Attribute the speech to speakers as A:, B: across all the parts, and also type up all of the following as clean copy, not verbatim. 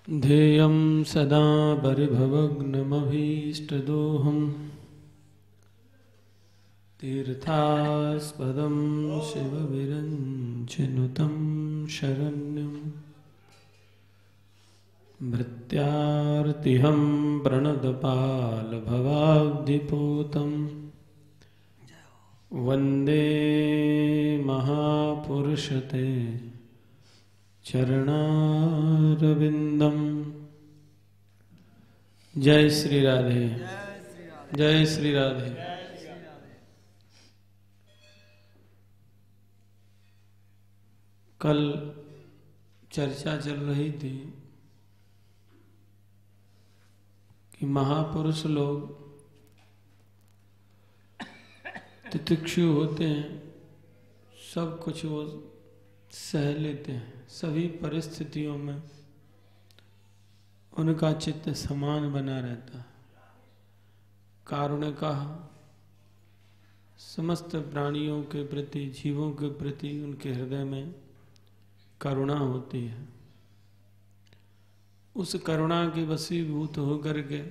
A: ध्येयं सदा परिभवग्नमभीष्टदोहम् तीर्थास्पदं शिवविरञ्चिनुतं शरण्यं भृत्यार्तिहं प्रणतपालभवाब्धिपूतं वन्दे महापुरुषते चरणारविंदम। जय श्री राधे, जय श्री राधे। कल चर्चा चल रही थी कि महापुरुष लोग तितिक्षु होते हैं, सब कुछ वो सह लेते हैं, सभी परिस्थितियों में उनका चित्त समान बना रहता है। कारुणिक समस्त प्राणियों के प्रति, जीवों के प्रति उनके हृदय में करुणा होती है। उस करुणा के वशीभूत होकर के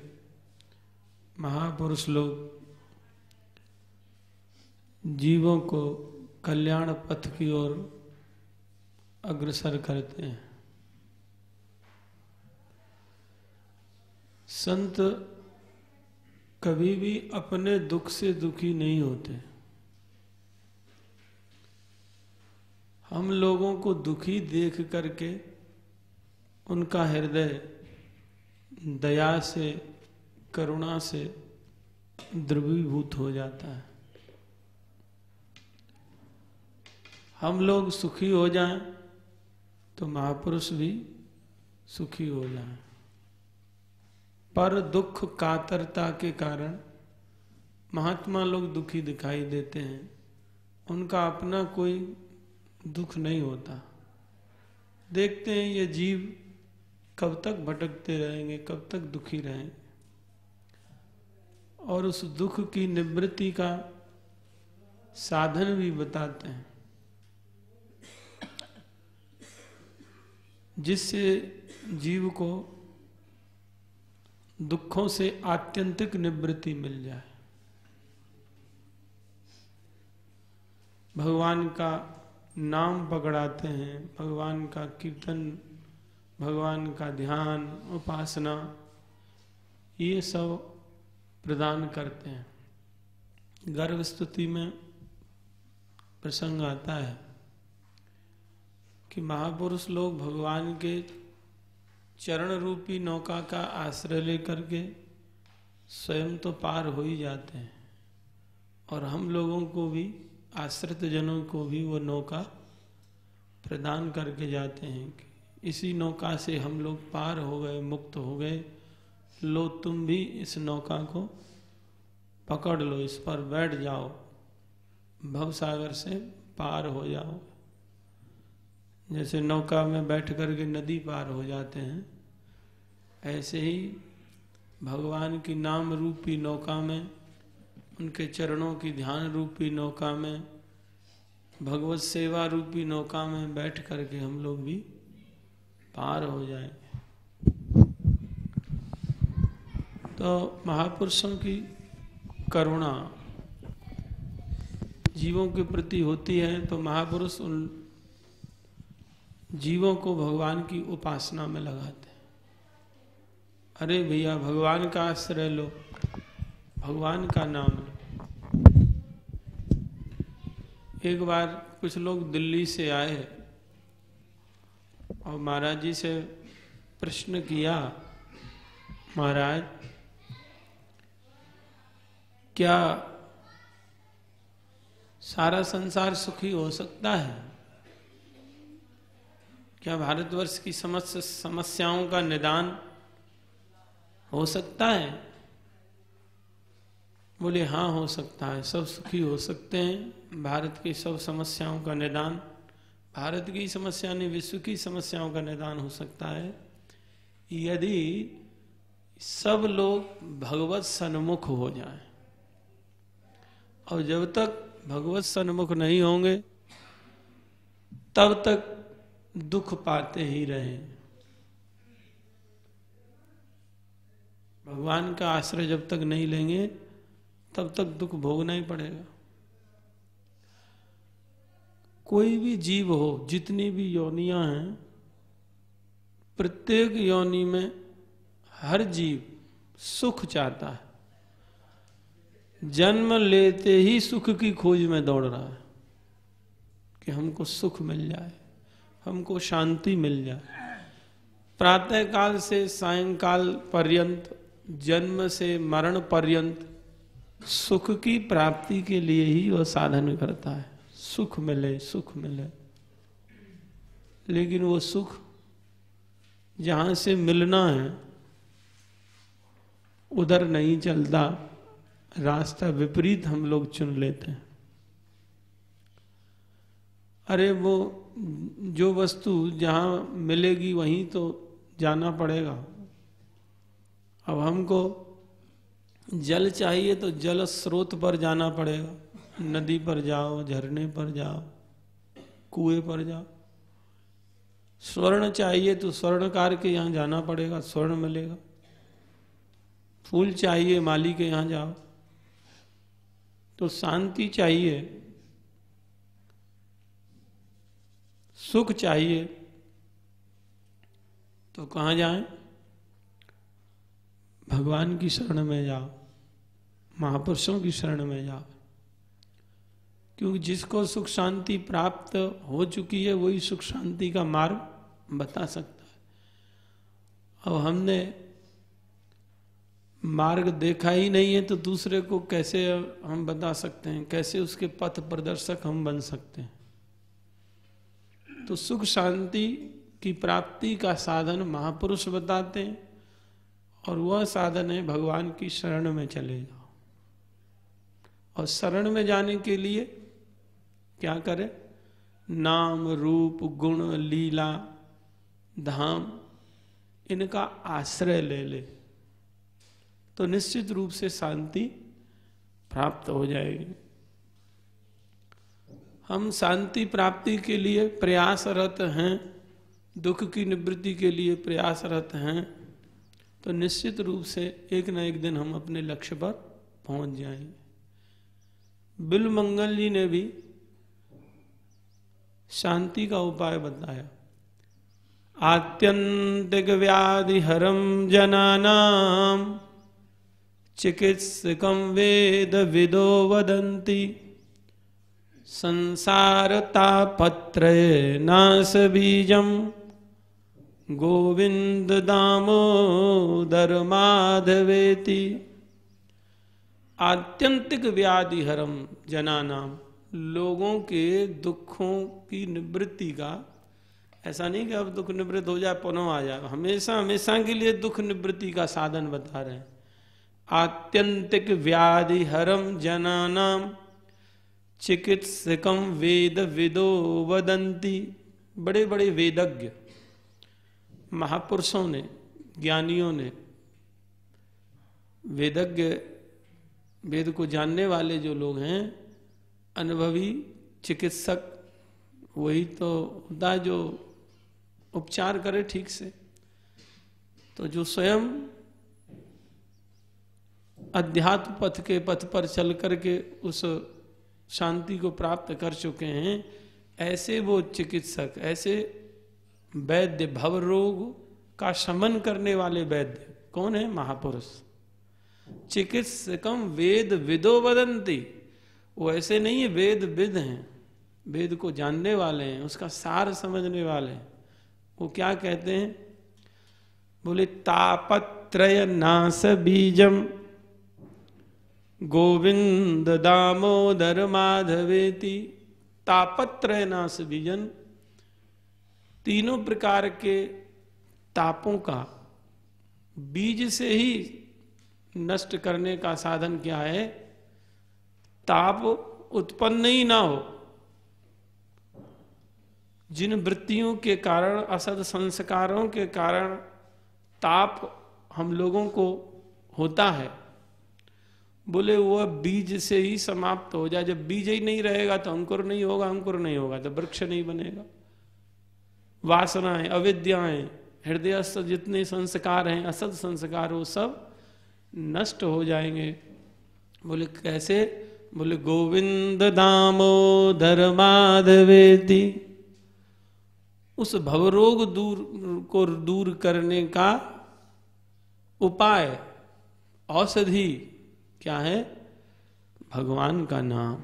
A: महापुरुष लोग जीवों को कल्याण पथ की ओर अग्रसर करते हैं। संत कभी भी अपने दुख से दुखी नहीं होते। हम लोगों को दुखी देख करके उनका हृदय दया से, करुणा से द्रवीभूत हो जाता है। हम लोग सुखी हो जाएं तो महापुरुष भी सुखी हो जाएं। पर दुख कातरता के कारण महात्मा लोग दुखी दिखाई देते हैं। उनका अपना कोई दुख नहीं होता। देखते हैं ये जीव कब तक भटकते रहेंगे, कब तक दुखी रहेंगे, और उस दुख की निवृत्ति का साधन भी बताते हैं, जिससे जीव को दुखों से आत्यंतिक निवृत्ति मिल जाए। भगवान का नाम पकड़ाते हैं, भगवान का कीर्तन, भगवान का ध्यान, उपासना, ये सब प्रदान करते हैं। गर्भ स्तुति में प्रसंग आता है कि महापुरुष लोग भगवान के चरण रूपी नौका का आश्रय लेकर के स्वयं तो पार हो ही जाते हैं, और हम लोगों को भी, आश्रित जनों को भी वो नौका प्रदान करके जाते हैं कि इसी नौका से हम लोग पार हो गए, मुक्त हो गए, लो तुम भी इस नौका को पकड़ लो, इस पर बैठ जाओ, भवसागर से पार हो जाओ। जैसे नौका में बैठ करके नदी पार हो जाते हैं, ऐसे ही भगवान की नाम रूपी नौका में, उनके चरणों की ध्यान रूपी नौका में, भगवत सेवा रूपी नौका में बैठ करके हम लोग भी पार हो जाएंगे। तो महापुरुषों की करुणा जीवों के प्रति होती है, तो महापुरुष उन जीवों को भगवान की उपासना में लगाते हैं। अरे भैया, भगवान का आश्रय लो, भगवान का नाम लो। एक बार कुछ लोग दिल्ली से आए और महाराज जी से प्रश्न किया, महाराज क्या सारा संसार सुखी हो सकता है? क्या भारतवर्ष की समस्त समस्याओं का निदान हो सकता है? बोले हाँ हो सकता है, सब सुखी हो सकते हैं। भारत की सब समस्याओं का निदान, भारत की समस्या नहीं, विश्व की समस्याओं का निदान हो सकता है यदि सब लोग भगवत सन्मुख हो जाएं। और जब तक भगवत सन्मुख नहीं होंगे तब तक दुख पाते ही रहें। भगवान का आश्रय जब तक नहीं लेंगे तब तक दुख भोगना ही पड़ेगा। कोई भी जीव हो, जितनी भी योनियां हैं, प्रत्येक योनि में हर जीव सुख चाहता है। जन्म लेते ही सुख की खोज में दौड़ रहा है कि हमको सुख मिल जाए, हमको शांति मिल जाए। प्रातः काल से सायंकाल पर्यंत, जन्म से मरण पर्यंत सुख की प्राप्ति के लिए ही वह साधन करता है। सुख मिले, सुख मिले। लेकिन वो सुख जहां से मिलना है उधर नहीं चलता, रास्ता विपरीत हम लोग चुन लेते हैं। अरे वो जो वस्तु जहां मिलेगी वहीं तो जाना पड़ेगा। अब हमको जल चाहिए तो जल स्रोत पर जाना पड़ेगा। नदी पर जाओ, झरने पर जाओ, कुएं पर जाओ। स्वर्ण चाहिए तो स्वर्णकार के यहाँ जाना पड़ेगा, स्वर्ण मिलेगा। फूल चाहिए माली के यहाँ जाओ। तो शांति चाहिए, सुख चाहिए तो कहाँ जाएं? भगवान की शरण में जाओ, महापुरुषों की शरण में जाओ। क्योंकि जिसको सुख शांति प्राप्त हो चुकी है वही सुख शांति का मार्ग बता सकता है। अब हमने मार्ग देखा ही नहीं है तो दूसरे को कैसे हम बता सकते हैं? कैसे उसके पथ प्रदर्शक हम बन सकते हैं? तो सुख शांति की प्राप्ति का साधन महापुरुष बताते हैं, और वह साधन है भगवान की शरण में चले जाओ। और शरण में जाने के लिए क्या करे? नाम रूप गुण लीला धाम इनका आश्रय ले ले तो निश्चित रूप से शांति प्राप्त हो जाएगी। हम शांति प्राप्ति के लिए प्रयासरत हैं, दुख की निवृत्ति के लिए प्रयासरत हैं, तो निश्चित रूप से एक न एक दिन हम अपने लक्ष्य पर पहुंच जाएंगे। बिल्वमंगल जी ने भी शांति का उपाय बताया। आत्यंतिक व्याधि हरम जनानाम चिकित्सकम वेद विदो वदन्ति संसार तापत्रय नाश बीजम गोविंद दामोदर माधवेति। आत्यंतिक व्याधि हरम जनानाम, लोगों के दुखों की निवृत्ति का, ऐसा नहीं कि अब दुख निवृत्त हो जाए पुनः आ जाए, हमेशा हमेशा के लिए दुख निवृत्ति का साधन बता रहे हैं। आत्यंतिक व्याधि हरम जनानाम चिकित्सकम वेद विदो वदन्ति। बड़े बड़े वेदज्ञ महापुरुषों ने, ज्ञानियों ने, वेदज्ञ, वेद को जानने वाले जो लोग हैं, अनुभवी चिकित्सक, वही तो होता है जो उपचार करे ठीक से। तो जो स्वयं अध्यात्म पथ के पथ पर चल करके उस शांति को प्राप्त कर चुके हैं, ऐसे वो चिकित्सक, ऐसे वैद्य, भव रोग का शमन करने वाले वैद्य कौन है? महापुरुष। चिकित्सकम वेद विदो वदन्ति, वो ऐसे नहीं है वेद विद हैं, वेद को जानने वाले हैं, उसका सार समझने वाले हैं। वो क्या कहते हैं? बोले तापत्रय नाश बीजम गोविंद दामोदर माधवेति। तापत्रय नाश बीजन, तीनों प्रकार के तापों का बीज से ही नष्ट करने का साधन क्या है? ताप उत्पन्न ही ना हो। जिन वृत्तियों के कारण, असद संस्कारों के कारण ताप हम लोगों को होता है, बोले वो बीज से ही समाप्त हो जाए। जब बीज ही नहीं रहेगा तो अंकुर नहीं होगा, अंकुर नहीं होगा तो वृक्ष नहीं बनेगा। वासनाएं, अविद्याएं, हृदयस्थ जितने संस्कार हैं, असत संस्कार, वो सब नष्ट हो जाएंगे। बोले कैसे? बोले गोविंद दामोदर माधवेति। उस भवरोग को दूर करने का उपाय, औषधि क्या है? भगवान का नाम।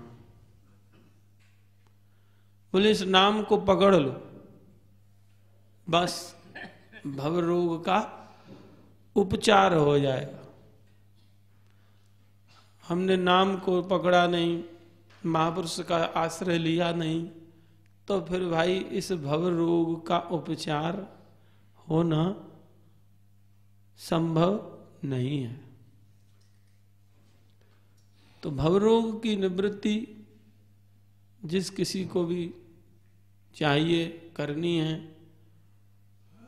A: बोले इस नाम को पकड़ लो, बस भवरोग का उपचार हो जाएगा। हमने नाम को पकड़ा नहीं, महापुरुष का आश्रय लिया नहीं, तो फिर भाई इस भव रोग का उपचार होना संभव नहीं है। तो भव रोग की निवृत्ति जिस किसी को भी चाहिए, करनी है,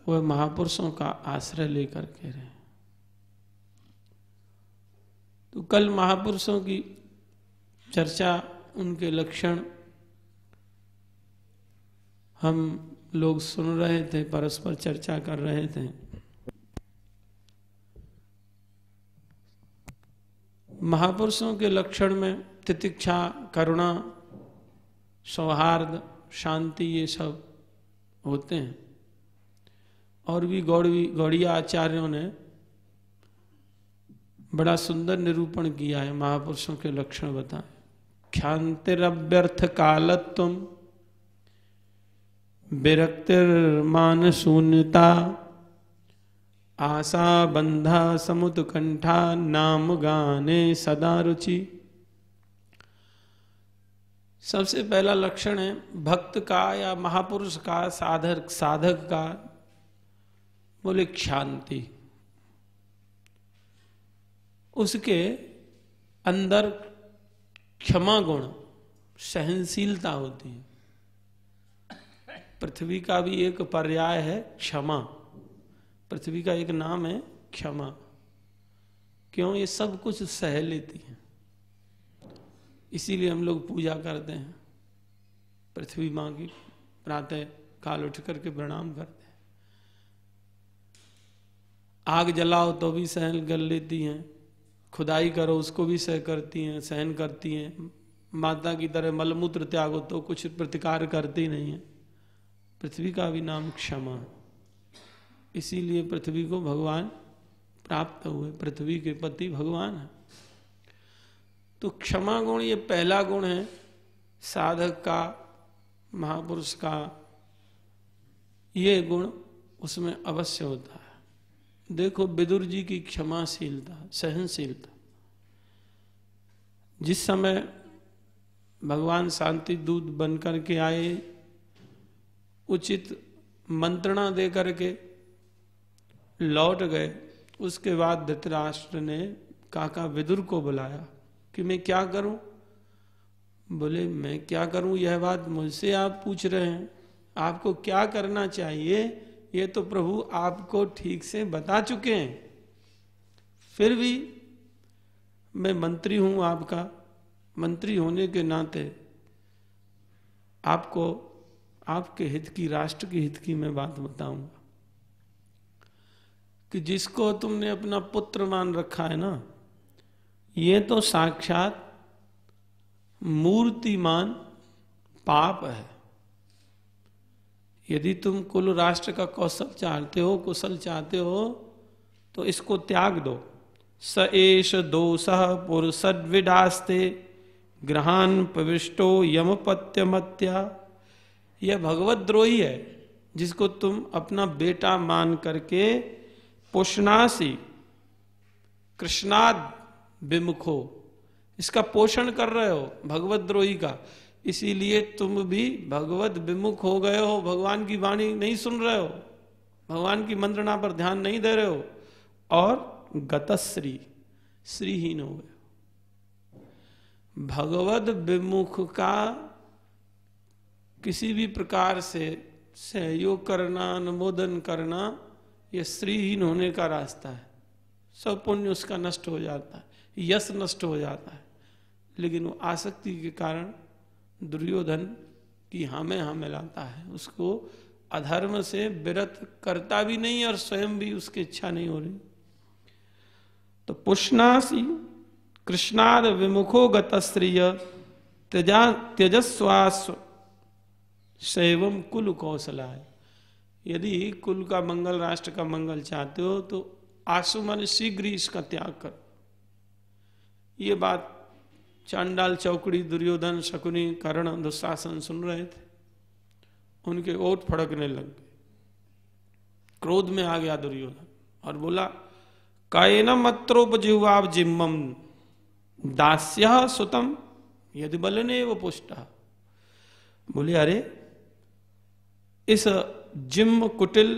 A: वह महापुरुषों का आश्रय लेकर के रहे। तो कल महापुरुषों की चर्चा, उनके लक्षण हम लोग सुन रहे थे, परस्पर चर्चा कर रहे थे। महापुरुषों के लक्षण में तितिक्षा, करुणा, सौहार्द, शांति, ये सब होते हैं। और भी गौड़िया आचार्यों ने बड़ा सुंदर निरूपण किया है, महापुरुषों के लक्षण बताए। ख्यान्तिरव्यर्थ कालत्वम, विरक्तिर्मान शून्यता, आशा बंधा समुत्कंठा, नाम गाने सदा रुचि। सबसे पहला लक्षण है भक्त का या महापुरुष का, साधक का। बोले शांति, उसके अंदर क्षमा गुण, सहनशीलता होती है। पृथ्वी का भी एक पर्याय है क्षमा, पृथ्वी का एक नाम है क्षमा। क्यों? ये सब कुछ सह लेती है, इसीलिए हम लोग पूजा करते हैं पृथ्वी माँ की। प्रातः काल उठ करके प्रणाम करते हैं। आग जलाओ तो भी सहन कर लेती हैं, खुदाई करो उसको भी सह करती हैं, सहन करती हैं। माता की तरह मलमूत्र त्यागो तो कुछ प्रतिकार करती नहीं है। पृथ्वी का भी नाम क्षमा, इसीलिए पृथ्वी को भगवान प्राप्त हुए, पृथ्वी के पति भगवान है। तो क्षमा गुण ये पहला गुण है साधक का, महापुरुष का। ये गुण उसमें अवश्य होता है। देखो विदुर जी की क्षमाशीलता, सहनशीलता। जिस समय भगवान शांति दूत बन करके आए, उचित मंत्रणा दे करके लौट गए, उसके बाद धृतराष्ट्र ने काका विदुर को बुलाया कि मैं क्या करूं? बोले मैं क्या करूं, यह बात मुझसे आप पूछ रहे हैं, आपको क्या करना चाहिए ये तो प्रभु आपको ठीक से बता चुके हैं। फिर भी मैं मंत्री हूं आपका, मंत्री होने के नाते आपको आपके हित की, राष्ट्र के हित की मैं बात बताऊंगा कि जिसको तुमने अपना पुत्र मान रखा है ना, ये तो साक्षात मूर्तिमान पाप है। यदि तुम कुल राष्ट्र का कौशल चाहते हो, कुशल चाहते हो, तो इसको त्याग दो। स एष दोषः पुरुषद्विडास्ते ग्रहान प्रविष्टो यमपत्यमत्या। यह भगवद्रोही है जिसको तुम अपना बेटा मान करके पोषणासी कृष्णाद विमुखो, इसका पोषण कर रहे हो भगवद्रोही का। इसीलिए तुम भी भगवत विमुख हो गए हो, भगवान की वाणी नहीं सुन रहे हो, भगवान की मंत्रणा पर ध्यान नहीं दे रहे हो, और गतश्री, श्रीहीन हो गए। भगवत विमुख का किसी भी प्रकार से सहयोग करना, अनुमोदन करना, यह श्रीहीन होने का रास्ता है। सब पुण्य उसका नष्ट हो जाता है। यश नष्ट हो जाता है। लेकिन वो आसक्ति के कारण दुर्योधन की हाँ में लाता है, उसको अधर्म से विरत करता भी नहीं और स्वयं भी उसकी इच्छा नहीं हो रही। तो पुष्णासी कृष्णाद विमुखो गतस्त्रिय त्यजस्वास शैवम कुल कौशलाय। यदि कुल का मंगल, राष्ट्र का मंगल चाहते हो तो आसु मन शीघ्र ही इसका त्याग कर। ये बात चांडाल, चौकड़ी, दुर्योधन, शकुनी, कर्ण, दुशासन सुन रहे थे। उनके ओठ फड़कने लग गए, क्रोध में आ गया दुर्योधन और बोला कायेनम अत्रोपजिह्वाव जिम्मम दास्यः सुतम यदि बलने वो पुष्टा। बोले अरे इस जिम्म कुटिल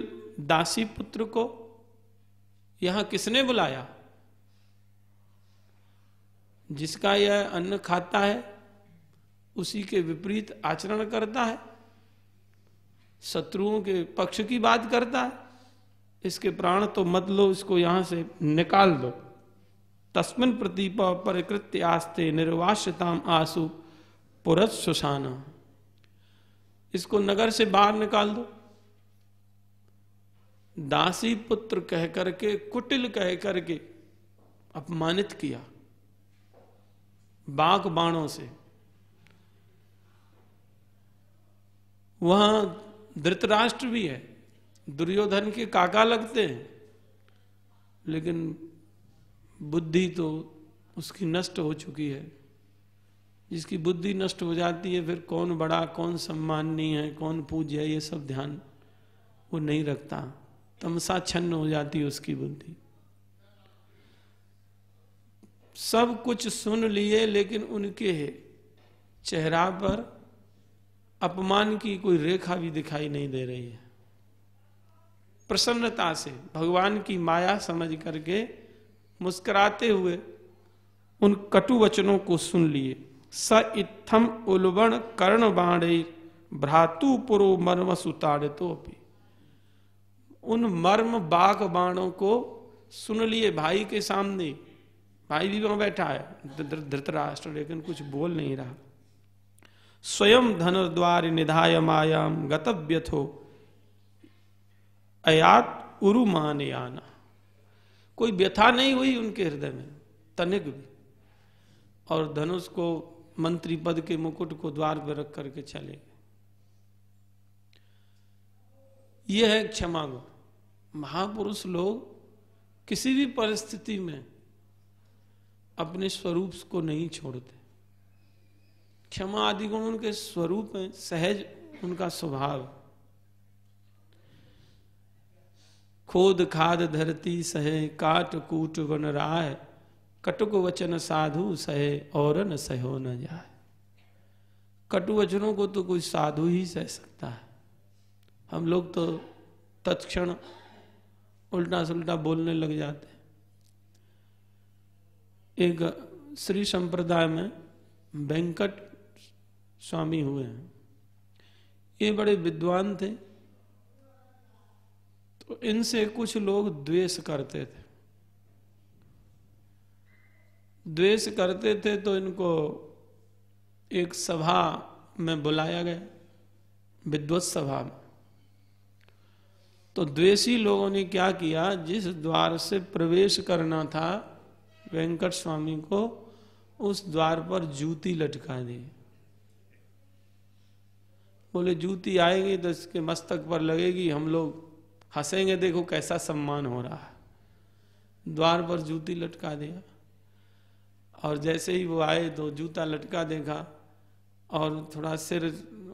A: दासी पुत्र को यहां किसने बुलाया? जिसका यह अन्न खाता है उसी के विपरीत आचरण करता है, शत्रुओं के पक्ष की बात करता है। इसके प्राण तो मत लो, इसको यहां से निकाल दो। तस्मिन् प्रतीप परिकृत्य आस्ते निर्वास्यताम आसु पुरत सुशाना। इसको नगर से बाहर निकाल दो। दासी पुत्र कह करके, कुटिल कह करके अपमानित किया बाक बाणों से। वहां धृतराष्ट्र भी है, दुर्योधन के काका लगते हैं, लेकिन बुद्धि तो उसकी नष्ट हो चुकी है। जिसकी बुद्धि नष्ट हो जाती है फिर कौन बड़ा, कौन सम्माननीय है, कौन पूज्य है, ये सब ध्यान वो नहीं रखता। तमसा छन्न हो जाती है उसकी बुद्धि। सब कुछ सुन लिए लेकिन उनके चेहरा पर अपमान की कोई रेखा भी दिखाई नहीं दे रही है। प्रसन्नता से भगवान की माया समझ करके मुस्कुराते हुए उन कटु वचनों को सुन लिए। स इत्थम उल्बण कर्ण बाणे भ्रातु पुरो मर्म सुताड़ितो अपि। उन मर्म बाघ बाणों को सुन लिए भाई के सामने। भाई भी वहां बैठा है धृतराष्ट्र, लेकिन कुछ बोल नहीं रहा। स्वयं धनुर्द्वार निधाय मायाम गतव्यथो अयात उरुमान याना। कोई व्यथा नहीं हुई उनके हृदय में तनिक भी, और धनुष को, मंत्री पद के मुकुट को द्वार पर रख करके चले गए। यह है क्षमा गुण। महापुरुष लोग किसी भी परिस्थिति में अपने स्वरूप को नहीं छोड़ते। क्षमा आदि गुण उनके स्वरूप में सहज उनका स्वभाव। खोद खाद धरती सहे काट कूट वन राय कटुक वचन साधु सहे और न सहो न जाए। कटु वचनों को तो कोई साधु ही सह सकता है। हम लोग तो तत्क्षण उल्टा सुल्टा बोलने लग जाते हैं। एक श्री संप्रदाय में वेंकट स्वामी हुए हैं। ये बड़े विद्वान थे, तो इनसे कुछ लोग द्वेष करते थे। द्वेष करते थे तो इनको एक सभा में बुलाया गया, विद्वत सभा में। तो द्वेषी लोगों ने क्या किया, जिस द्वार से प्रवेश करना था वेंकट स्वामी को, उस द्वार पर जूती लटका दी। बोले जूती आएगी तो इसके मस्तक पर लगेगी, हम लोग हंसेंगे, देखो कैसा सम्मान हो रहा है। द्वार पर जूती लटका दिया, और जैसे ही वो आए तो जूता लटका देखा और थोड़ा सिर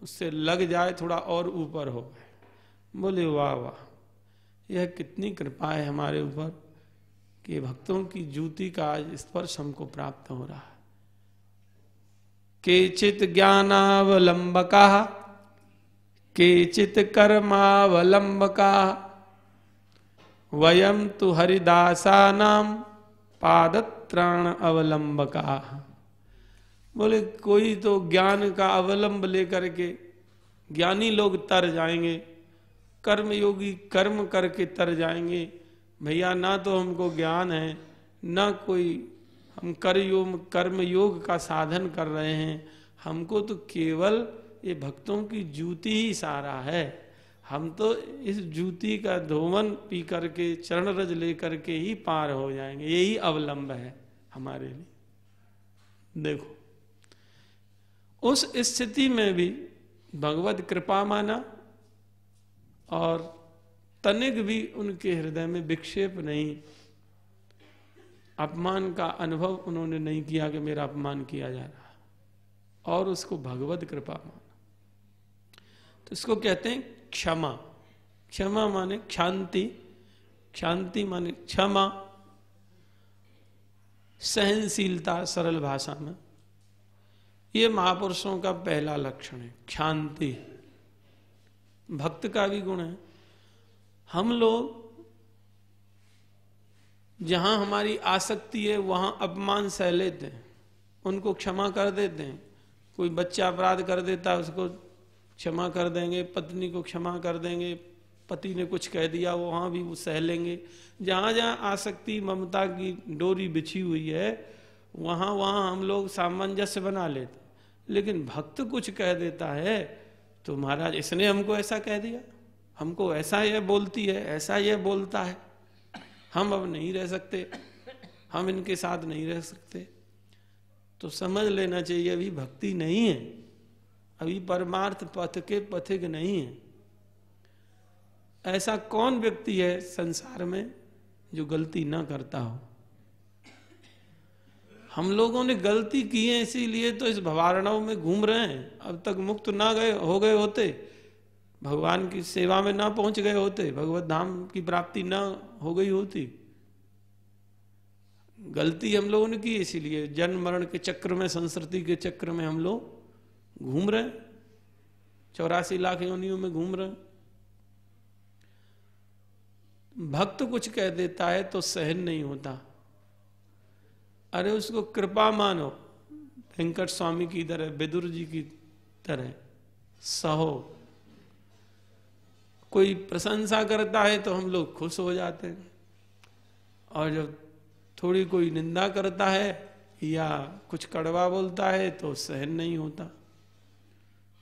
A: उससे लग जाए, थोड़ा और ऊपर हो गए। बोले वाह वाह, यह कितनी कृपा है हमारे ऊपर कि भक्तों की जूती का आज स्पर्श हमको प्राप्त हो रहा है। केचित ज्ञानावलंबका केचित कर्मावलंबका वयम तु हरिदासानाम पादत्राण अवलंबका। बोले कोई तो ज्ञान का अवलंब लेकर के ज्ञानी लोग तर जाएंगे, कर्मयोगी कर्म करके तर जाएंगे। भैया ना तो हमको ज्ञान है, ना कोई हम कर्म योग का साधन कर रहे हैं, हमको तो केवल ये भक्तों की जूती ही सहारा है। हम तो इस जूती का धोवन पी करके चरण रज ले करके ही पार हो जाएंगे, यही अवलंब है हमारे लिए। देखो उस स्थिति में भी भगवत कृपा माना और तनिक भी उनके हृदय में विक्षेप नहीं, अपमान का अनुभव उन्होंने नहीं किया कि मेरा अपमान किया जा रहा, और उसको भगवत कृपा माना। तो इसको कहते हैं क्षमा। क्षमा माने शांति, शांति माने क्षमा, सहनशीलता सरल भाषा में। ये महापुरुषों का पहला लक्षण है, शांति। भक्त का भी गुण है। हम लोग जहां हमारी आसक्ति है वहां अपमान सह लेते हैं, उनको क्षमा कर देते हैं। कोई बच्चा अपराध कर देता है उसको क्षमा कर देंगे, पत्नी को क्षमा कर देंगे, पति ने कुछ कह दिया वहां भी वो सह लेंगे। जहां जहां आसक्ति ममता की डोरी बिछी हुई है वहां वहां हम लोग सामंजस्य बना लेते। लेकिन भक्त कुछ कह देता है तो महाराज इसने हमको ऐसा कह दिया, हमको ऐसा यह बोलती है, ऐसा यह बोलता है, हम अब नहीं रह सकते, हम इनके साथ नहीं रह सकते। तो समझ लेना चाहिए अभी भक्ति नहीं है, अभी परमार्थ पथ के पथिक नहीं है। ऐसा कौन व्यक्ति है संसार में जो गलती ना करता हो? हम लोगों ने गलती की है इसीलिए तो इस भवारणव में घूम रहे हैं। अब तक मुक्त ना हो गए होते, भगवान की सेवा में ना पहुंच गए होते, भगवत धाम की प्राप्ति ना हो गई होती। गलती हम लोगों ने की इसीलिए जन्म मरण के चक्र में, संस्कृति के चक्र में हम लोग घूम रहे, 84 लाख योनियों में घूम रहे। भक्त कुछ कह देता है तो सहन नहीं होता, अरे उसको कृपा मानो, वेंकट स्वामी की तरह, विदुर जी की तरह सहो। कोई प्रशंसा करता है तो हम लोग खुश हो जाते हैं, और जब थोड़ी कोई निंदा करता है या कुछ कड़वा बोलता है तो सहन नहीं होता।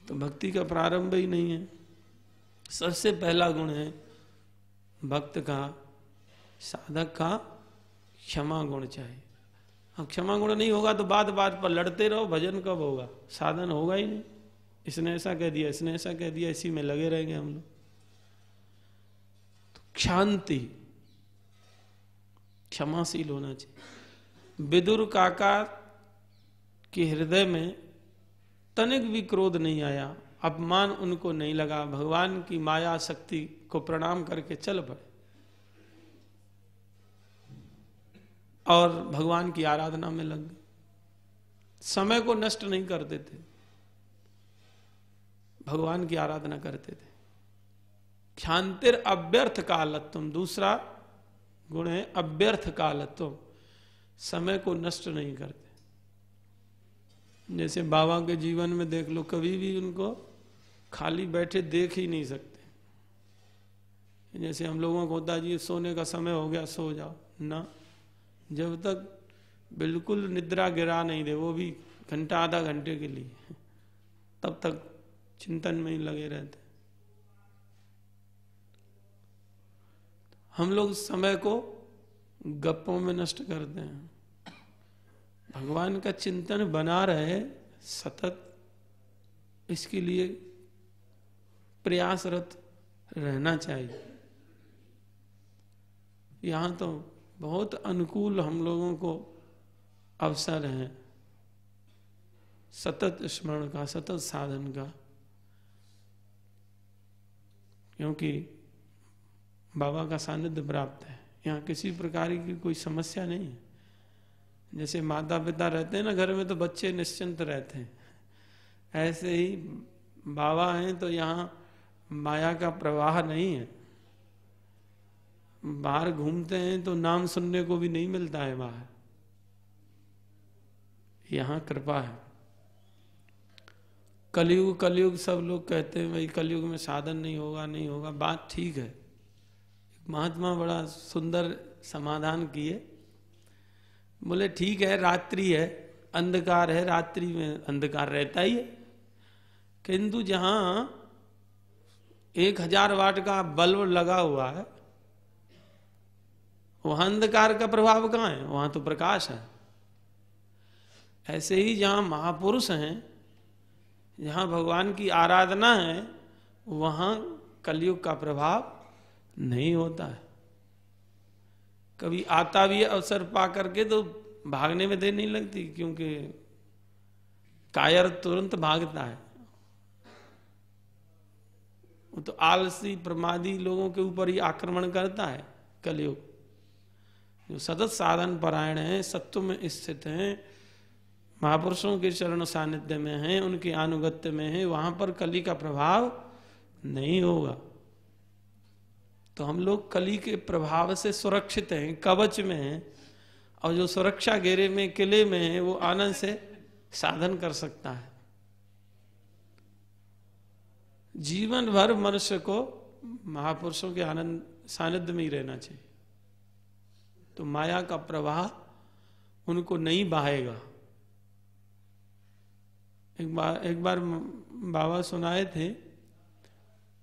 A: तो भक्ति का प्रारंभ ही नहीं है। सबसे पहला गुण है भक्त का, साधक का क्षमा गुण चाहिए। अब क्षमा गुण नहीं होगा तो बात बात पर लड़ते रहो, भजन कब होगा, साधन होगा ही नहीं। इसने ऐसा कह दिया, इसने ऐसा कह दिया, इसी में लगे रहेंगे हम लोग। तो शांति, क्षमाशील होना चाहिए। विदुर काका के हृदय में तनिक भी क्रोध नहीं आया, अपमान उनको नहीं लगा, भगवान की माया शक्ति को प्रणाम करके चल पड़े और भगवान की आराधना में लग गए। समय को नष्ट नहीं करते थे, भगवान की आराधना करते थे। क्षांतिर अव्यर्थ कालत्वम, दूसरा गुण है अव्यर्थ कालत्वम, समय को नष्ट नहीं करते। जैसे बाबा के जीवन में देख लो, कभी भी उनको खाली बैठे देख ही नहीं सकते। जैसे हम लोगों को होता है जी सोने का समय हो गया सो जाओ, ना, जब तक बिल्कुल निद्रा गिरा नहीं दे, वो भी घंटा आधा घंटे के लिए, तब तक चिंतन में ही लगे रहते। हम लोग समय को गप्पों में नष्ट करते हैं। भगवान का चिंतन बना रहे सतत, इसके लिए प्रयासरत रहना चाहिए। यहाँ तो बहुत अनुकूल हम लोगों को अवसर है सतत स्मरण का, सतत साधन का, क्योंकि बाबा का सानिध्य प्राप्त है। यहाँ किसी प्रकार की कोई समस्या नहीं है। जैसे माता पिता रहते हैं ना घर में तो बच्चे निश्चिंत रहते हैं, ऐसे ही बाबा हैं तो यहाँ माया का प्रवाह नहीं है। बाहर घूमते हैं तो नाम सुनने को भी नहीं मिलता है बाहर, यहाँ कृपा है। कलयुग कलयुग सब लोग कहते हैं भाई कलयुग में साधन नहीं होगा, नहीं होगा, बात ठीक है। महात्मा बड़ा सुंदर समाधान किए, बोले ठीक है, रात्रि है, अंधकार है, रात्रि में अंधकार रहता ही है, किंतु जहां 1000 वाट का बल्ब लगा हुआ है वहां अंधकार का प्रभाव कहाँ है? वहां तो प्रकाश है। ऐसे ही जहां महापुरुष हैं, जहां भगवान की आराधना है, वहां कलयुग का प्रभाव नहीं होता है। कभी आता भी अवसर पा करके तो भागने में देर नहीं लगती, क्योंकि कायर तुरंत भागता है। वो तो आलसी प्रमादी लोगों के ऊपर ही आक्रमण करता है कलयुग। जो सतत साधन परायण हैं, सत्व में स्थित हैं, महापुरुषों के चरण सानिध्य में हैं, उनके अनुगत्य में हैं, वहां पर कली का प्रभाव नहीं होगा। तो हम लोग कली के प्रभाव से सुरक्षित हैं, कवच में हैं, और जो सुरक्षा घेरे में, किले में है, वो आनंद से साधन कर सकता है। जीवन भर मनुष्य को महापुरुषों के आनंद सानिध्य में ही रहना चाहिए, तो माया का प्रवाह उनको नहीं बहाएगा। एक बार बाबा सुनाए थे,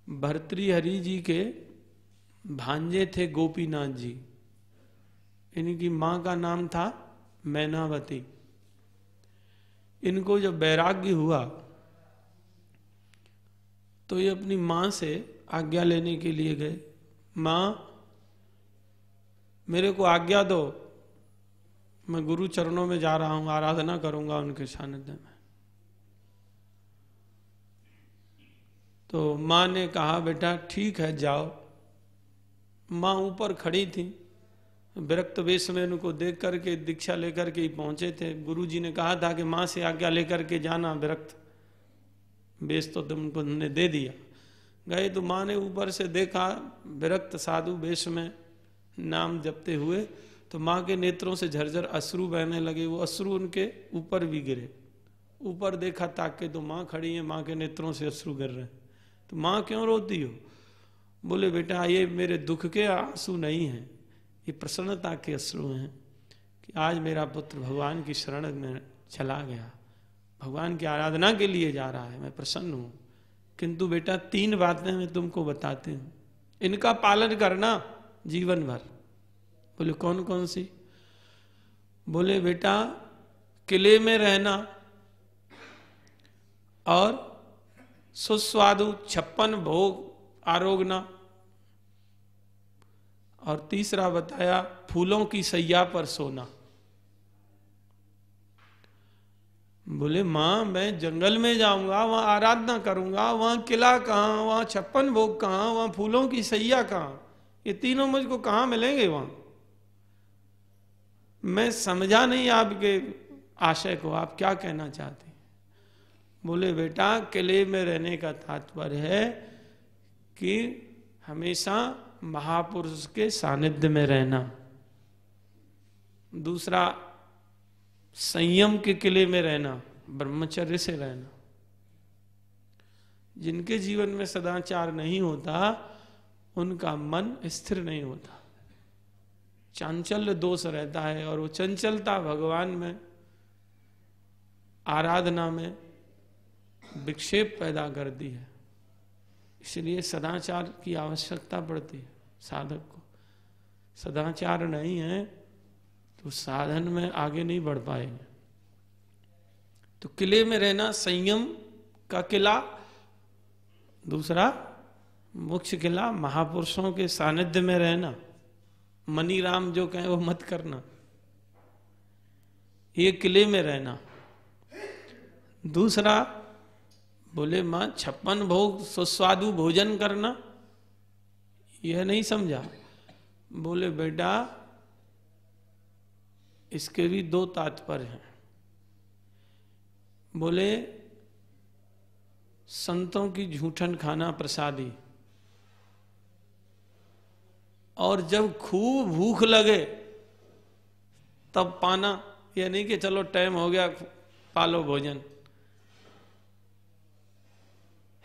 A: भर्तृहरि जी के भांजे थे गोपीनाथ जी, इनकी मां का नाम था मैनावती। इनको जब वैराग्य हुआ तो ये अपनी मां से आज्ञा लेने के लिए गए, मां मेरे को आज्ञा दो, मैं गुरु चरणों में जा रहा हूं, आराधना करूंगा उनके सानिध्य में। तो मां ने कहा बेटा ठीक है जाओ। मां ऊपर खड़ी थी, विरक्त वेश में उनको देख करके दीक्षा लेकर के ही पहुंचे थे। गुरुजी ने कहा था कि मां से आज्ञा लेकर के जाना, विरक्त वेश तो तुमको ने दे दिया। गए तो मां ने ऊपर से देखा विरक्त साधु वेश में नाम जपते हुए, तो मां के नेत्रों से झरझर अश्रु बहने लगे। वो अश्रु उनके ऊपर भी गिरे। ऊपर देखा ताक के तो मां खड़ी है, मां के नेत्रों से अश्रु गिर रहे हैं। तो मां क्यों रोती हो? बोले बेटा ये मेरे दुख के आंसू नहीं हैं, ये प्रसन्नता के अश्रु हैं कि आज मेरा पुत्र भगवान की शरण में चला गया, भगवान की आराधना के लिए जा रहा है, मैं प्रसन्न हूं। किंतु बेटा 3 बातें मैं तुमको बताती हूं, इनका पालन करना जीवन भर। बोले कौन कौन सी? बोले बेटा किले में रहना और सुस्वादु 56 भोग आरोगना, और तीसरा बताया फूलों की सैया पर सोना। बोले मां मैं जंगल में जाऊंगा, वहां आराधना करूंगा, वहां किला कहां, वहां 56 भोग कहां, वहां फूलों की सैया कहां, ये तीनों मुझको कहां मिलेंगे? वहां मैं समझा नहीं आपके आशय को, आप क्या कहना चाहते हैं? बोले बेटा किले में रहने का तात्पर्य है कि हमेशा महापुरुष के सानिध्य में रहना। दूसरा संयम के किले में रहना, ब्रह्मचर्य से रहना। जिनके जीवन में सदाचार नहीं होता उनका मन स्थिर नहीं होता, चांचल्य दोष रहता है, और वो चंचलता भगवान में, आराधना में विक्षेप पैदा करती है। इसलिए सदाचार की आवश्यकता पड़ती है साधक को। सदाचार नहीं है तो साधन में आगे नहीं बढ़ पाएंगे। तो किले में रहना, संयम का किला। दूसरा मुख्य किला महापुरुषों के सानिध्य में रहना, मनी राम जो कहें वो मत करना, ये किले में रहना। दूसरा बोले मां 56 भोग सुस्वादु भोजन करना, यह नहीं समझा। बोले बेटा इसके भी 2 तात्पर्य हैं। बोले संतों की झूठन खाना प्रसादी, और जब खूब भूख लगे तब पाना, यह नहीं कि चलो टाइम हो गया पालो भोजन।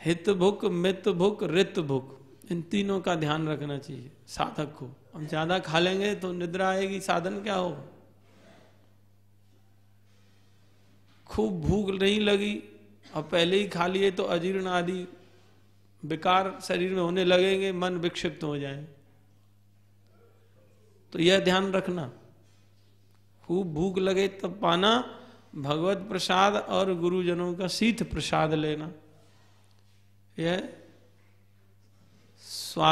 A: हित भुक, मित भुक, रित भुक, इन तीनों का ध्यान रखना चाहिए साधक को। हम ज्यादा खा लेंगे तो निद्रा आएगी, साधन क्या होगा? खूब भूख नहीं लगी और पहले ही खा लिए तो अजीर्ण आदि विकार शरीर में होने लगेंगे, मन विक्षिप्त हो जाए। तो यह ध्यान रखना, खूब भूख लगे तब पाना, भगवत प्रसाद और गुरुजनों का शीत प्रसाद लेना। यह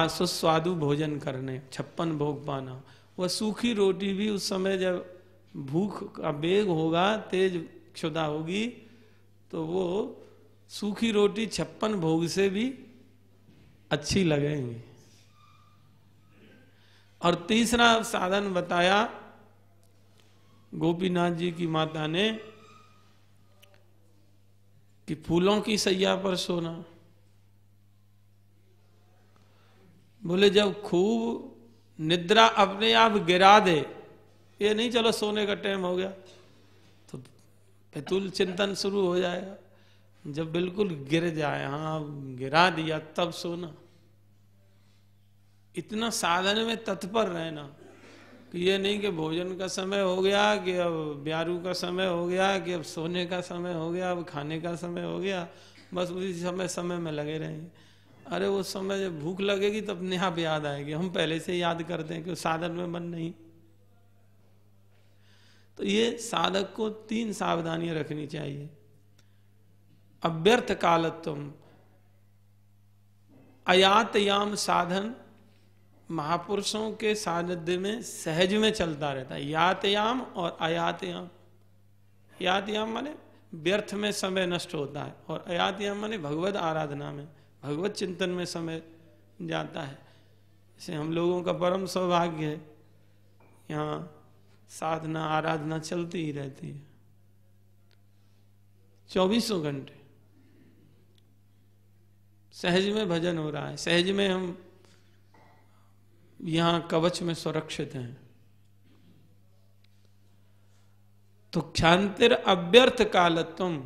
A: सुस्वादु भोजन करने, 56 भोग पाना। वह सूखी रोटी भी उस समय जब भूख का वेग होगा, तेज क्षुधा होगी, तो वो सूखी रोटी 56 भोग से भी अच्छी लगेंगी। और तीसरा साधन बताया गोपीनाथ जी की माता ने कि फूलों की सैया पर सोना। बोले जब खूब निद्रा अपने आप गिरा दे, ये नहीं चलो सोने का टाइम हो गया, तो फितूल चिंतन शुरू हो जाएगा। जब बिल्कुल गिर जाए, हाँ गिरा दिया, तब सोना। इतना साधन में तत्पर रहना कि ये नहीं कि भोजन का समय हो गया, कि अब ब्यारू का समय हो गया, कि अब सोने का समय हो गया, अब खाने का समय हो गया, बस उसी समय में लगे रहेंगे। अरे वो समय जब भूख लगेगी तब अपने आप याद आएगी। हम पहले से याद करते हैं कि साधन में मन नहीं। तो ये साधक को 3 सावधानियां रखनी चाहिए। अव्यर्थ कालत्वम, अयातयाम साधन महापुरुषों के सानिध्य में सहज में चलता रहता है। यातयाम और अयातयाम। यातयाम माने व्यर्थ में समय नष्ट होता है, और अयातयाम माने भगवत आराधना में, भगवत चिंतन में समय जाता है। जैसे हम लोगों का परम सौभाग्य है, यहाँ साधना आराधना चलती ही रहती है 24 घंटे। सहज में भजन हो रहा है, सहज में हम यहां कवच में सुरक्षित हैं। तो क्षांतिर अव्यर्थ कालत्वम,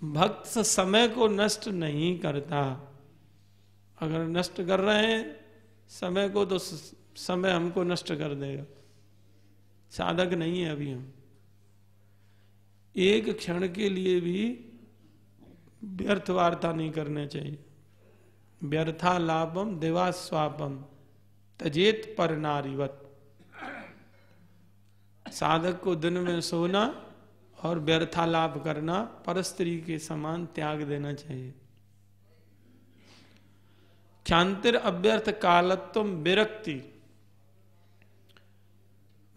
A: भक्त समय को नष्ट नहीं करता। अगर नष्ट कर रहे हैं समय को, तो समय हमको नष्ट कर देगा। साधक नहीं है अभी हम। एक क्षण के लिए भी व्यर्थ वार्ता नहीं करने चाहिए। व्यर्था लाभम देवास्वापम तजेत पर नारीवत। साधक को दिन में सोना और व्यर्थालाप करना परस्त्री के समान त्याग देना चाहिए। क्षांतिर अव्यर्थ कालत्वम विरक्ति।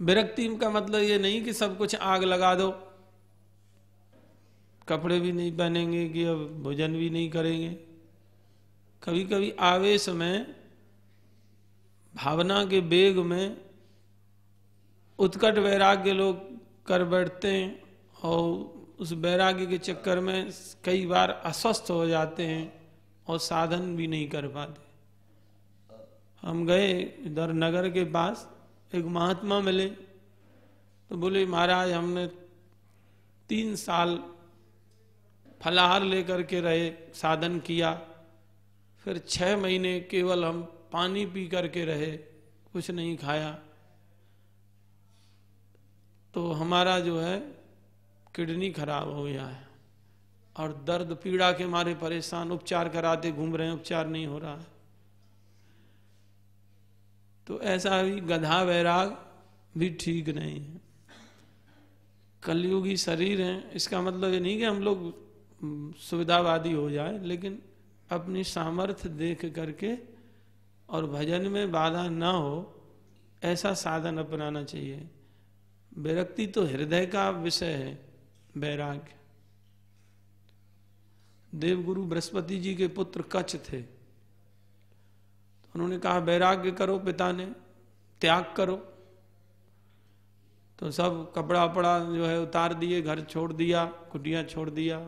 A: विरक्ति का मतलब ये नहीं कि सब कुछ आग लगा दो, कपड़े भी नहीं पहनेंगे, कि अब भोजन भी नहीं करेंगे। कभी कभी आवेश में, भावना के वेग में उत्कट वैराग्य लोग कर बैठते हैं, और उस वैराग्य के चक्कर में कई बार अस्वस्थ हो जाते हैं और साधन भी नहीं कर पाते। हम गए इधर नगर के पास, एक महात्मा मिले, तो बोले महाराज हमने 3 साल फलाहार लेकर के रहे, साधन किया, फिर 6 महीने केवल हम पानी पी करके रहे, कुछ नहीं खाया, तो हमारा जो है किडनी खराब हो गया है और दर्द पीड़ा के मारे परेशान, उपचार कराते घूम रहे हैं, उपचार नहीं हो रहा है। तो ऐसा भी गधा वैराग भी ठीक नहीं है। कलयुगी शरीर है, इसका मतलब ये नहीं कि हम लोग सुविधावादी हो जाए, लेकिन अपनी सामर्थ्य देख करके और भजन में बाधा ना हो ऐसा साधन अपनाना चाहिए। विरक्ति तो हृदय का विषय है, वैराग्य। देवगुरु बृहस्पति जी के पुत्र कच्छ थे, तो उन्होंने कहा वैराग्य करो, पिता ने त्याग करो। तो सब कपड़ा वपड़ा जो है उतार दिए, घर छोड़ दिया, कुटिया छोड़ दिया।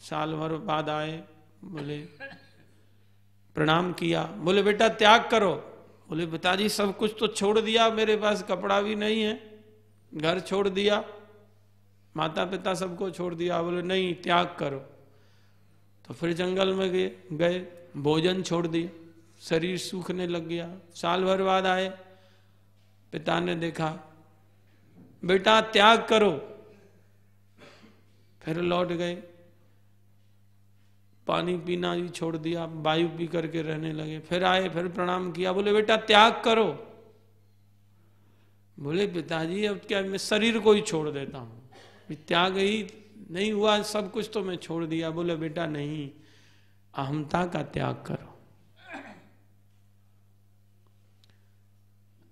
A: साल भर बाद आए, बोले प्रणाम किया, बोले बेटा त्याग करो। बोले पिताजी सब कुछ तो छोड़ दिया, मेरे पास कपड़ा भी नहीं है, घर छोड़ दिया, माता पिता सबको छोड़ दिया। बोले नहीं त्याग करो। तो फिर जंगल में गए, भोजन छोड़ दिया, शरीर सूखने लग गया। साल भर बाद आए, पिता ने देखा बेटा त्याग करो, फिर लौट गए, पानी पीना ही छोड़ दिया, वायु पी करके रहने लगे। फिर आए, फिर प्रणाम किया, बोले बेटा त्याग करो। बोले पिताजी अब क्या, मैं शरीर को ही छोड़ देता हूं, त्याग ही नहीं हुआ, सब कुछ तो मैं छोड़ दिया। बोले बेटा नहीं, अहमता का त्याग करो।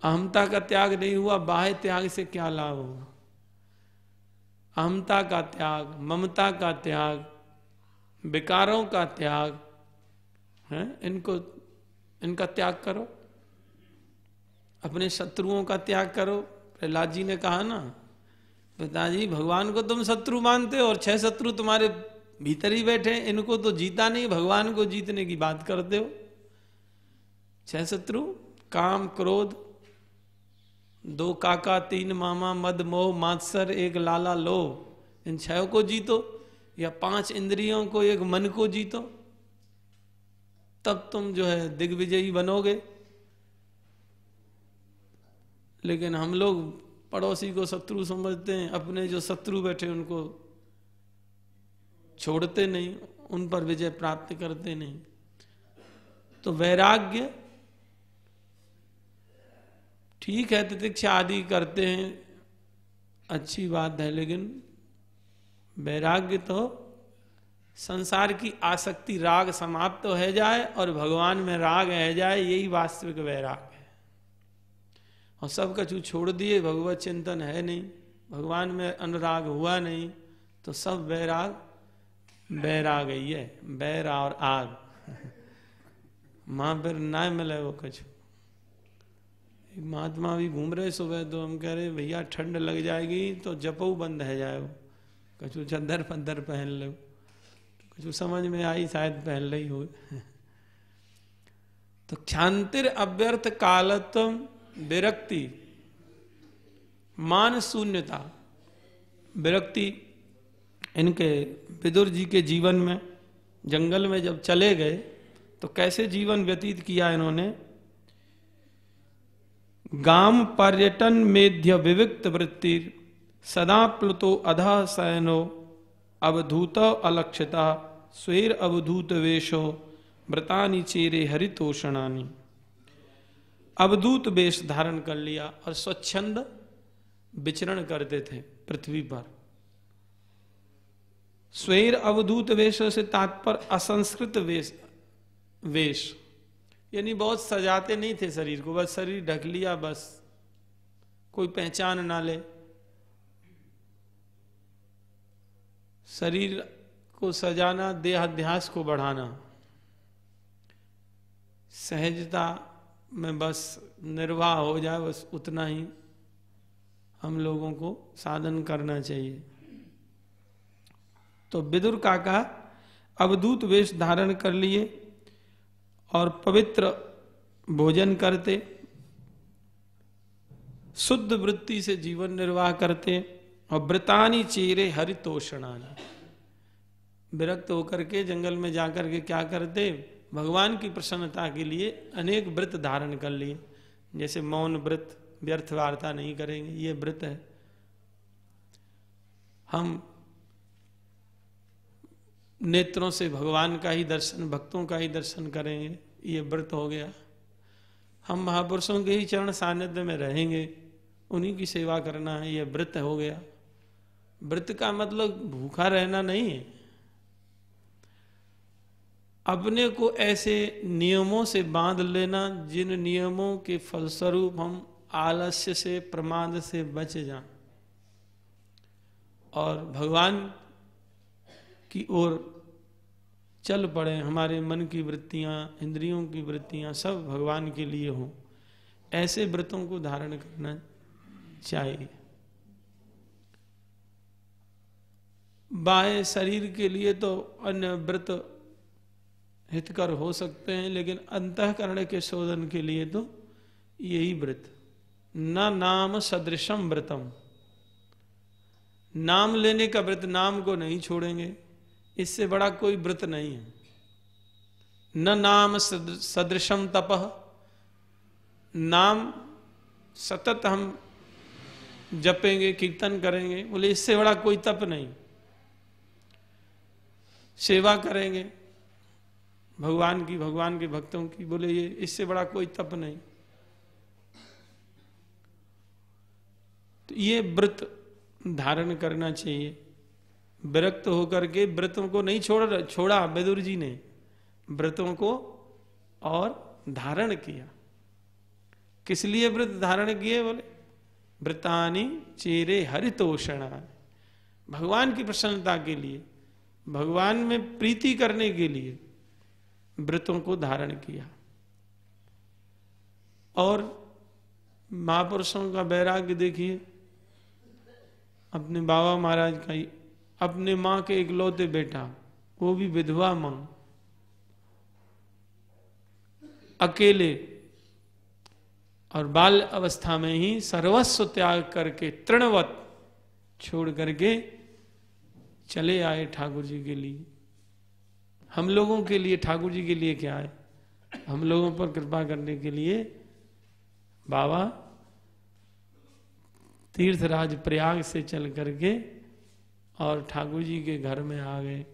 A: अहमता का त्याग नहीं हुआ, बाह्य त्याग से क्या लाभ होगा। अहमता का त्याग, ममता का त्याग, विकारों का त्याग है, इनका त्याग करो। अपने शत्रुओं का त्याग करो। प्रहलाद जी ने कहा ना, पिताजी भगवान को तुम शत्रु मानते हो और 6 शत्रु तुम्हारे भीतर ही बैठे, इनको तो जीता नहीं, भगवान को जीतने की बात करते हो। 6 शत्रु, काम, क्रोध, 2 काका, 3 मामा, मद, मोह, मात्सर, 1 लाला, लोभ, इन 6 को जीतो, या 5 इंद्रियों को, 1 मन को जीतो, तब तुम जो है दिग्विजयी बनोगे। लेकिन हम लोग पड़ोसी को शत्रु समझते हैं, अपने जो शत्रु बैठे उनको छोड़ते नहीं, उन पर विजय प्राप्त करते नहीं। तो वैराग्य ठीक है, तितिक्षा आदि करते हैं, अच्छी बात है, लेकिन वैराग्य तो संसार की आसक्ति, राग समाप्त तो है जाए और भगवान में राग है जाए, यही वास्तविक वैराग है। और सब कछु छोड़ दिए, भगवत चिंतन है नहीं, भगवान में अनुराग हुआ नहीं, तो सब वैराग बैराग ही है, बैर और आग मां फिर ना मिले वो कछु। महात्मा भी घूम रहे सुबह, तो हम कह रहे भैया ठंड लग जाएगी तो जपऊ बंद है जाए, वो कछु चद्दर पद्दर पहन लो, कुछ समझ में आई, शायद पहन रही हो। तो क्षांतिर अव्यर्थ कालत्म विरक्ति, मान शून्यता, विरक्ति इनके विदुर जी के जीवन में। जंगल में जब चले गए तो कैसे जीवन व्यतीत किया इन्होंने। गाम पर्यटन मेध्य विविक्त वृत्ति, सदा प्लुतो अधा शयनो, अवधूत अलक्षिता, स्वेर अवधूत वेशो, व्रतानि चेरे हरितोषणानि। अवधूत वेश धारण कर लिया और स्वच्छंद विचरण करते थे पृथ्वी पर। स्वेर अवधूत वेश से तात्पर्य असंस्कृत वेश, यानी बहुत सजाते नहीं थे शरीर को, बस शरीर ढक लिया, बस कोई पहचान ना ले। शरीर को सजाना, देहाध्यास को बढ़ाना, सहजता में बस निर्वाह हो जाए, बस उतना ही हम लोगों को साधन करना चाहिए। तो विदुर काका अवधूत वेश धारण कर लिए और पवित्र भोजन करते, शुद्ध वृत्ति से जीवन निर्वाह करते, और व्रतानि चेरे हरितोषणानि, विरक्त होकर के जंगल में जाकर के क्या करते, भगवान की प्रसन्नता के लिए अनेक व्रत धारण कर लिए। जैसे मौन व्रत, व्यर्थ वार्ता नहीं करेंगे, ये व्रत है। हम नेत्रों से भगवान का ही दर्शन, भक्तों का ही दर्शन करेंगे, ये व्रत हो गया। हम महापुरुषों के ही चरण सानिध्य में रहेंगे, उन्हीं की सेवा करना है, ये व्रत हो गया। व्रत का मतलब भूखा रहना नहीं है, अपने को ऐसे नियमों से बांध लेना जिन नियमों के फलस्वरूप हम आलस्य से, प्रमाद से बच जाएं और भगवान की ओर चल पड़े। हमारे मन की वृत्तियां, इंद्रियों की वृत्तियां सब भगवान के लिए हों, ऐसे व्रतों को धारण करना चाहिए। बाह्य शरीर के लिए तो अन्य व्रत हितकर हो सकते हैं, लेकिन अंतःकरण के शोधन के लिए तो यही व्रत। न नाम सदृशम व्रतम, नाम लेने का व्रत, नाम को नहीं छोड़ेंगे, इससे बड़ा कोई व्रत नहीं है। न नाम सदृशम तपः, नाम सतत हम जपेंगे, कीर्तन करेंगे, बोले इससे बड़ा कोई तप नहीं। सेवा करेंगे भगवान की, भगवान के भक्तों की, बोले ये इससे बड़ा कोई तप नहीं। तो ये व्रत धारण करना चाहिए। विरक्त होकर के व्रतों को नहीं छोड़ा विदुर जी ने, व्रतों को और धारण किया। किस लिए व्रत धारण किए? बोले व्रतानि चेरे हरितोषणा, भगवान की प्रसन्नता के लिए, भगवान में प्रीति करने के लिए व्रतों को धारण किया। और महापुरुषों का वैराग्य देखिए, अपने बाबा महाराज का ही, अपने मां के इकलौते बेटा, वो भी विधवा मां, अकेले, और बाल अवस्था में ही सर्वस्व त्याग करके तृणवत छोड़ करके चले आए ठाकुर जी के लिए। हम लोगों के लिए ठाकुर जी के लिए क्या है? हम लोगों पर कृपा करने के लिए बाबा तीर्थराज प्रयाग से चल करके और ठाकुर जी के घर में आ गए,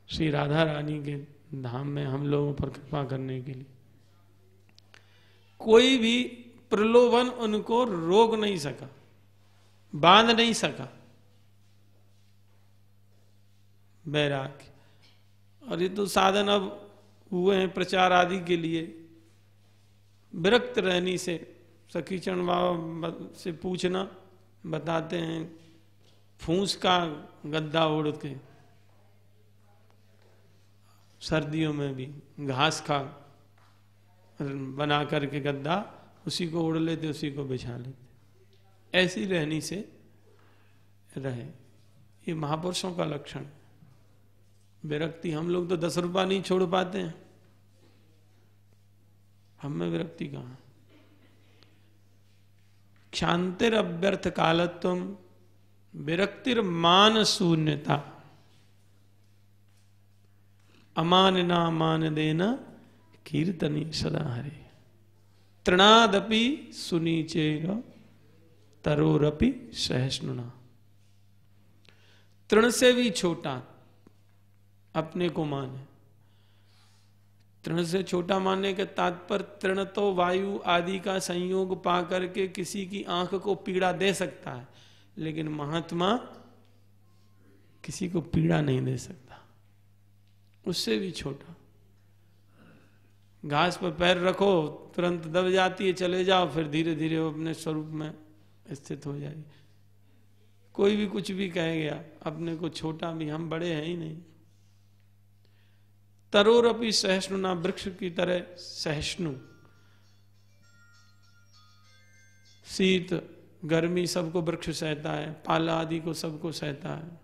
A: श्री राधा रानी के धाम में हम लोगों पर कृपा करने के लिए। कोई भी प्रलोभन उनको रोक नहीं सका, बांध नहीं सका। वैराग्य, और ये तो साधन अब हुए हैं प्रचार आदि के लिए। विरक्त रहने से, सखी चरण बाबा से पूछना, बताते हैं फूस का गद्दा ओढ़ के, सर्दियों में भी घास का बना करके गद्दा, उसी को ओढ़ लेते, उसी को बिछा लेते। ऐसी रहनी से रहे, ये महापुरुषों का लक्षण। विरक्ति, हम लोग तो 10 रुपया नहीं छोड़ पाते हैं, हम में विरक्ति कहाँ? क्षांतिर अव्यर्थ कालत्वम विरक्तिर मान शून्यता, अमान ना मान देना कीर्तनी सदा हरे, तृणादपि सुनीचेग तरोरपि सहिष्णुना। तृण से भी छोटा अपने को माने। तृण से छोटा मानने के तात्पर्य, तृण तो वायु आदि का संयोग पा करके किसी की आंख को पीड़ा दे सकता है, लेकिन महात्मा किसी को पीड़ा नहीं दे सकता, उससे भी छोटा। घास पर पैर रखो तुरंत दब जाती है, चले जाओ फिर धीरे धीरे वो अपने स्वरूप में स्थित हो जाएगी। कोई भी कुछ भी कह गया, अपने को छोटा भी, हम बड़े हैं ही नहीं। तरोरपि सहिष्णुना, वृक्ष की तरह सहिष्णु, शीत गर्मी सबको वृक्ष सहता है, पाला आदि को सबको सहता है।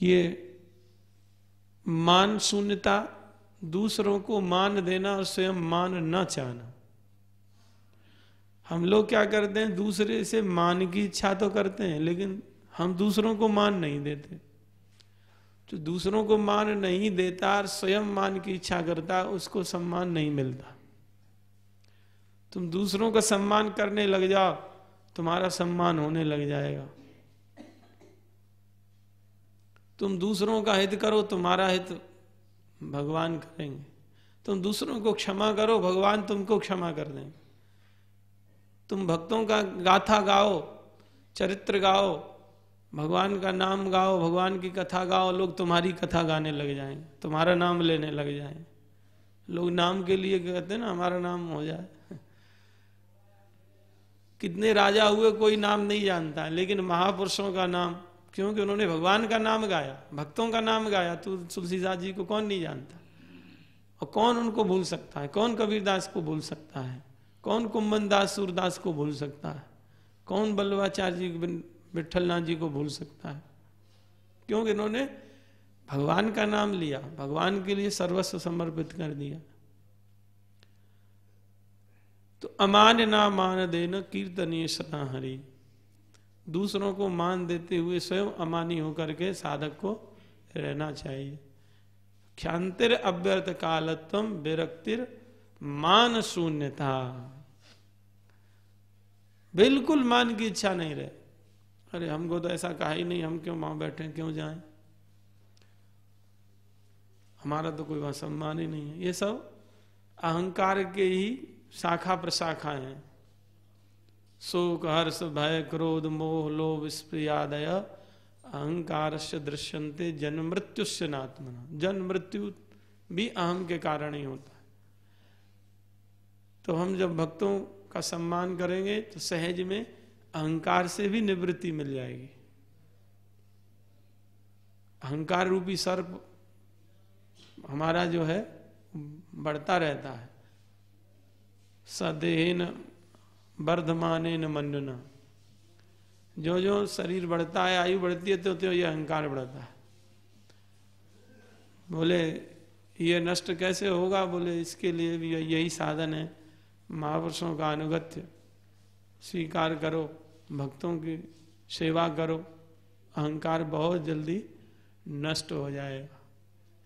A: ये मान शून्यता, दूसरों को मान देना और स्वयं मान न चाहना। हम लोग क्या करते हैं, दूसरे से मान की इच्छा तो करते हैं, लेकिन हम दूसरों को मान नहीं देते। जो दूसरों को मान नहीं देता और स्वयं मान की इच्छा करता, उसको सम्मान नहीं मिलता। तुम दूसरों का सम्मान करने लग जाओ, तुम्हारा सम्मान होने लग जाएगा। तुम दूसरों का हित करो, तुम्हारा हित भगवान करेंगे। तुम दूसरों को क्षमा करो, भगवान तुमको क्षमा कर देंगे। तुम भक्तों का गाथा गाओ, चरित्र गाओ, भगवान का नाम गाओ, भगवान की कथा गाओ, लोग तुम्हारी कथा गाने लग जाएंगे, तुम्हारा नाम लेने लग जाएंगे। लोग नाम के लिए कहते हैं ना, हमारा नाम हो जाए। कितने राजा हुए कोई नाम नहीं जानता, लेकिन महापुरुषों का नाम, क्योंकि उन्होंने भगवान का नाम गाया, भक्तों का नाम गाया। तो तुलसीदास जी को कौन नहीं जानता, और कौन उनको भूल सकता है? कौन कबीरदास को भूल सकता है? कौन कुंभन दास सूरदास को भूल सकता है? कौन बल्लभाचार्य जी, विठलनाथ जी को भूल सकता है? क्योंकि इन्होंने भगवान का नाम लिया, भगवान के लिए सर्वस्व समर्पित कर दिया। तो अमान ना मान देना कीर्तनीय सदा हरि, दूसरों को मान देते हुए स्वयं अमानी होकर के साधक को रहना चाहिए। क्षांतिर अव्यर्थ कालत्वम विरक्तिर मान शून्यता, बिल्कुल मान की इच्छा नहीं रहे। अरे हमको तो ऐसा कहा ही नहीं, हम क्यों वहां बैठे, क्यों जाएं, हमारा तो कोई वहां सम्मान ही नहीं है। ये सब अहंकार के ही शाखा प्रशाखा हैं। शोक हर्ष भय क्रोध मोह लोभ स्प्रियादय अहंकार से दृश्यन्ते जन्म मृत्युस्य नात्मना। जन्म मृत्यु भी अहम के कारण ही होता है। तो हम जब भक्तों का सम्मान करेंगे तो सहज में अहंकार से भी निवृत्ति मिल जाएगी। अहंकार रूपी सर्प हमारा जो है बढ़ता रहता है। सदेन वर्धमानेन मन्युना, जो जो शरीर बढ़ता है, आयु बढ़ती है, तो ये अहंकार बढ़ता है। बोले ये नष्ट कैसे होगा? बोले इसके लिए भी यही साधन है, महापुरुषों का अनुगत्य स्वीकार करो, भक्तों की सेवा करो, अहंकार बहुत जल्दी नष्ट हो जाएगा।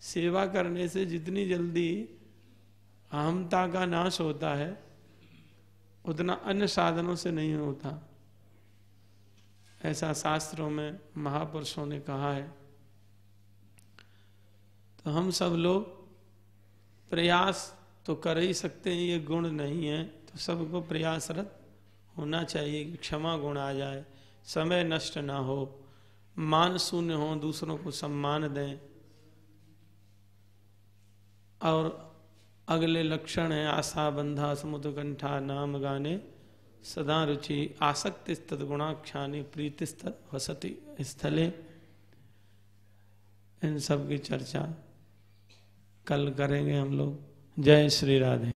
A: सेवा करने से जितनी जल्दी अहमता का नाश होता है उतना अन्य साधनों से नहीं होता, ऐसा शास्त्रों में महापुरुषों ने कहा है। तो हम सब लोग प्रयास तो कर ही सकते हैं, ये गुण नहीं है तो सबको प्रयासरत होना चाहिए कि क्षमा गुण आ जाए, समय नष्ट ना हो, मान शून्य हो, दूसरों को सम्मान दें। और अगले लक्षण है आशा बंधा समुद्र कंठा नाम गाने सदा रुचि आसक्ति तद्गुणाख्यानि प्रीतिस्त वसति स्थले। इन सब की चर्चा कल करेंगे हम लोग। जय श्री राधे।